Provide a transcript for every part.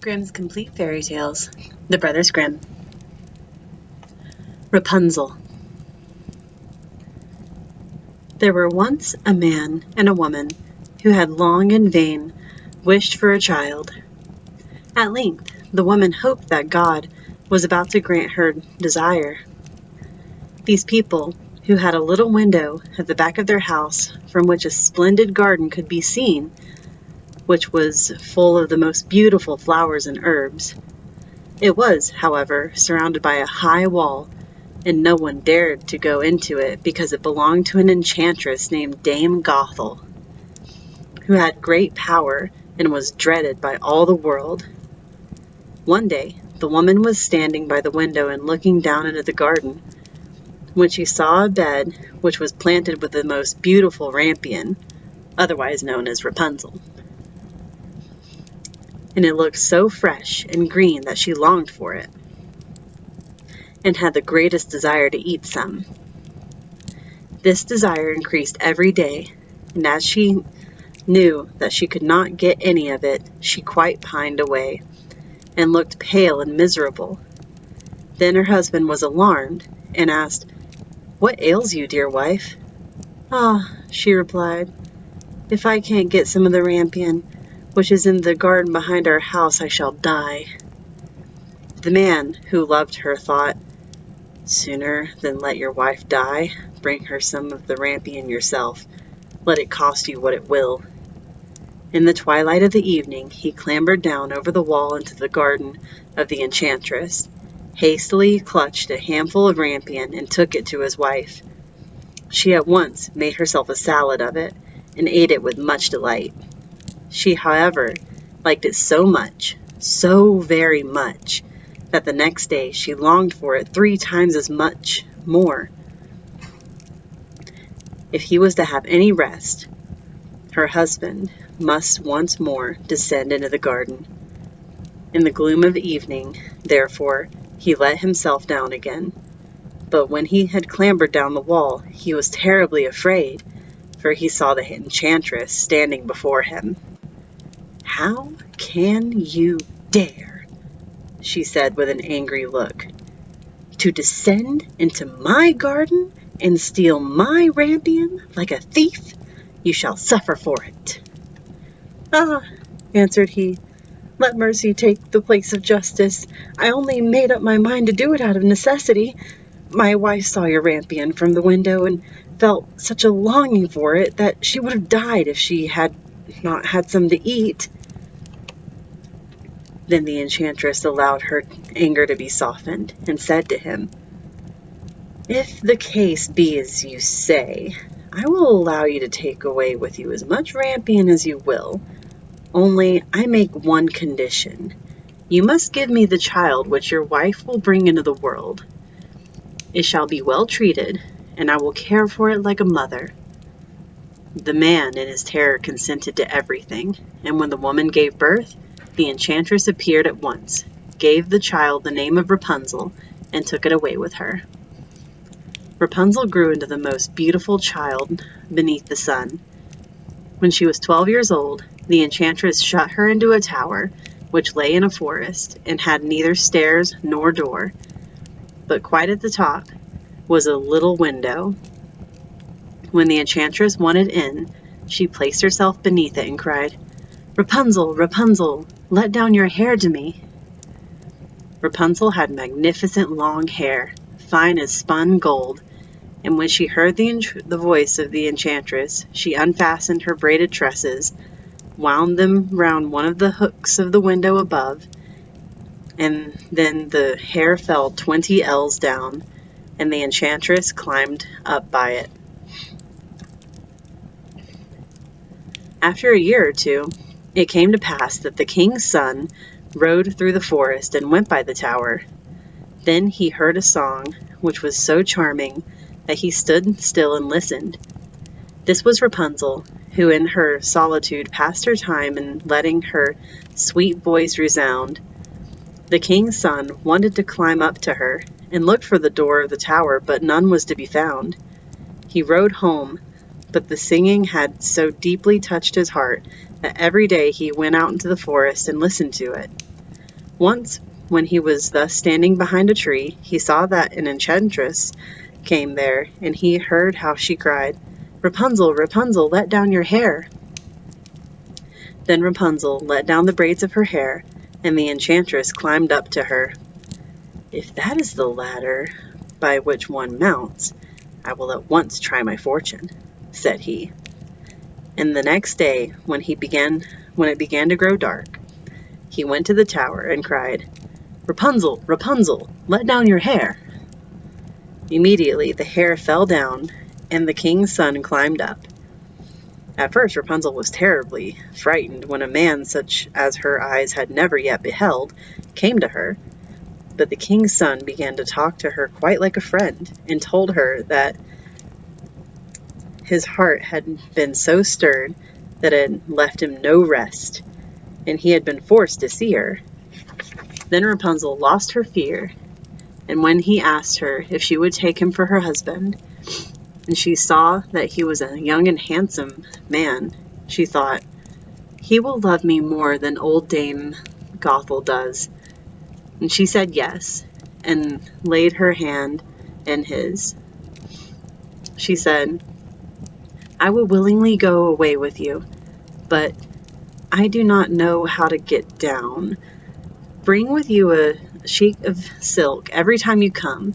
Grimm's Complete Fairy Tales, The Brothers Grimm. Rapunzel. There were once a man and a woman who had long in vain wished for a child. At length, the woman hoped that God was about to grant her desire. These people, who had a little window at the back of their house from which a splendid garden could be seen, which was full of the most beautiful flowers and herbs. It was, however, surrounded by a high wall, and no one dared to go into it because it belonged to an enchantress named Dame Gothel, who had great power and was dreaded by all the world. One day, the woman was standing by the window and looking down into the garden, when she saw a bed which was planted with the most beautiful rampion, otherwise known as Rapunzel. And it looked so fresh and green that she longed for it, and had the greatest desire to eat some. This desire increased every day, and as she knew that she could not get any of it, she quite pined away, and looked pale and miserable. Then her husband was alarmed, and asked, "What ails you, dear wife?" "Ah," she replied, "if I can't get some of the rampion, which is in the garden behind our house, I shall die." The man, who loved her, thought, "Sooner than let your wife die, bring her some of the rampion yourself, let it cost you what it will." In the twilight of the evening, he clambered down over the wall into the garden of the enchantress, hastily clutched a handful of rampion, and took it to his wife. She at once made herself a salad of it, and ate it with much delight. She, however, liked it so much, so very much, that the next day she longed for it 3 times as much more. If he was to have any rest, her husband must once more descend into the garden. In the gloom of evening, therefore, he let himself down again. But when he had clambered down the wall, he was terribly afraid, for he saw the enchantress standing before him. "How can you dare," she said with an angry look, "to descend into my garden and steal my rampion like a thief? You shall suffer for it." "Ah," answered he, "let mercy take the place of justice. I only made up my mind to do it out of necessity. My wife saw your rampion from the window and felt such a longing for it that she would have died if she had not had some to eat." Then the enchantress allowed her anger to be softened, and said to him, "If the case be as you say, I will allow you to take away with you as much rampion as you will. Only I make one condition. You must give me the child which your wife will bring into the world. It shall be well treated, and I will care for it like a mother." The man in his terror consented to everything, and when the woman gave birth, the enchantress appeared at once, gave the child the name of Rapunzel, and took it away with her. Rapunzel grew into the most beautiful child beneath the sun. When she was 12 years old, the enchantress shut her into a tower, which lay in a forest, and had neither stairs nor door, but quite at the top was a little window. When the enchantress wanted in, she placed herself beneath it and cried, "Rapunzel, Rapunzel, let down your hair to me." Rapunzel had magnificent long hair, fine as spun gold, and when she heard the voice of the enchantress, she unfastened her braided tresses, wound them round one of the hooks of the window above, and then the hair fell 20 ells down, and the enchantress climbed up by it. After a year or two, it came to pass that the king's son rode through the forest and went by the tower. Then he heard a song which was so charming that he stood still and listened. This was Rapunzel, who in her solitude passed her time in letting her sweet voice resound. The king's son wanted to climb up to her, and looked for the door of the tower, but none was to be found. He rode home, but the singing had so deeply touched his heart that every day he went out into the forest and listened to it. Once, when he was thus standing behind a tree, he saw that an enchantress came there, and he heard how she cried, "Rapunzel, Rapunzel, let down your hair." Then Rapunzel let down the braids of her hair, and the enchantress climbed up to her. "If that is the ladder by which one mounts, I will at once try my fortune," said he. And the next day, when it began to grow dark, he went to the tower and cried, "Rapunzel, Rapunzel, let down your hair." Immediately the hair fell down, and the king's son climbed up. At first Rapunzel was terribly frightened when a man such as her eyes had never yet beheld came to her. But the king's son began to talk to her quite like a friend, and told her that his heart had been so stirred that it had left him no rest, and he had been forced to see her. Then Rapunzel lost her fear, and when he asked her if she would take him for her husband, and she saw that he was a young and handsome man, she thought, "He will love me more than old Dame Gothel does." And she said yes, and laid her hand in his. She said, "I will willingly go away with you, but I do not know how to get down. Bring with you a sheet of silk every time you come,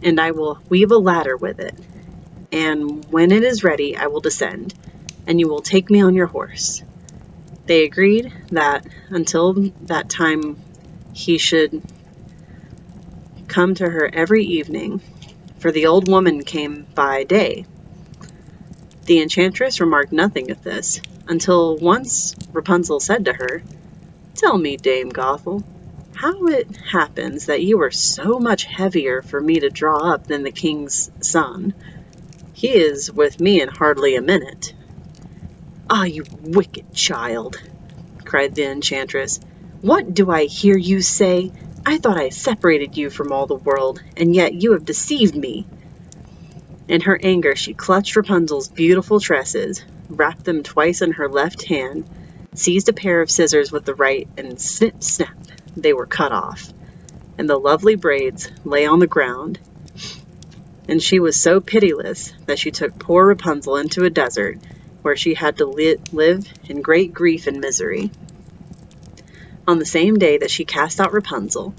and I will weave a ladder with it. And when it is ready, I will descend, and you will take me on your horse." They agreed that until that time he should come to her every evening, for the old woman came by day. The enchantress remarked nothing of this, until once Rapunzel said to her, "Tell me, Dame Gothel, how it happens that you are so much heavier for me to draw up than the king's son. He is with me in hardly a minute." "Ah, you wicked child!" cried the enchantress. "What do I hear you say? I thought I separated you from all the world, and yet you have deceived me." In her anger she clutched Rapunzel's beautiful tresses, wrapped them twice in her left hand, seized a pair of scissors with the right, and snip, snap, they were cut off, and the lovely braids lay on the ground. And she was so pitiless that she took poor Rapunzel into a desert, where she had to live in great grief and misery. On the same day that she cast out Rapunzel,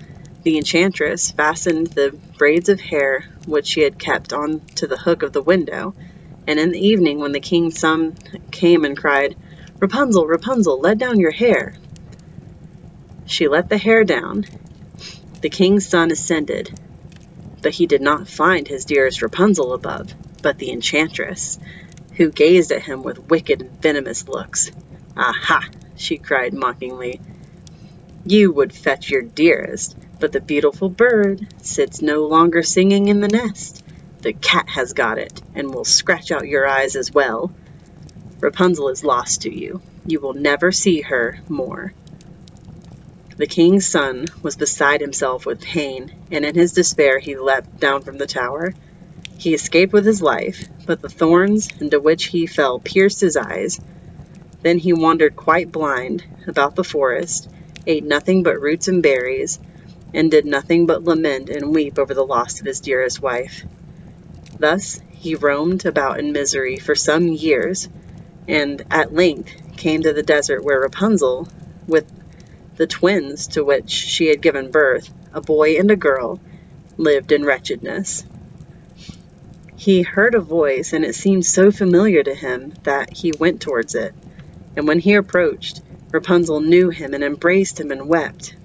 the enchantress fastened the braids of hair which she had kept on to the hook of the window, and in the evening when the king's son came and cried, "Rapunzel, Rapunzel, let down your hair," she let the hair down. The king's son ascended, but he did not find his dearest Rapunzel above, but the enchantress, who gazed at him with wicked and venomous looks. "Aha!" she cried mockingly. "You would fetch your dearest, but the beautiful bird sits no longer singing in the nest. The cat has got it, and will scratch out your eyes as well. Rapunzel is lost to you. You will never see her more." The king's son was beside himself with pain, and in his despair he leapt down from the tower. He escaped with his life, but the thorns into which he fell pierced his eyes. Then he wandered quite blind about the forest, ate nothing but roots and berries, and did nothing but lament and weep over the loss of his dearest wife. Thus he roamed about in misery for some years, and at length came to the desert where Rapunzel, with the twins to which she had given birth, a boy and a girl, lived in wretchedness. He heard a voice, and it seemed so familiar to him that he went towards it. And when he approached, Rapunzel knew him and embraced him and wept.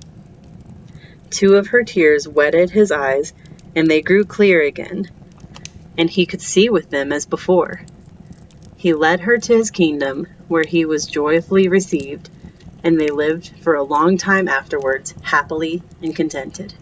2 of her tears wetted his eyes, and they grew clear again, and he could see with them as before. He led her to his kingdom, where he was joyfully received, and they lived for a long time afterwards, happily and contented.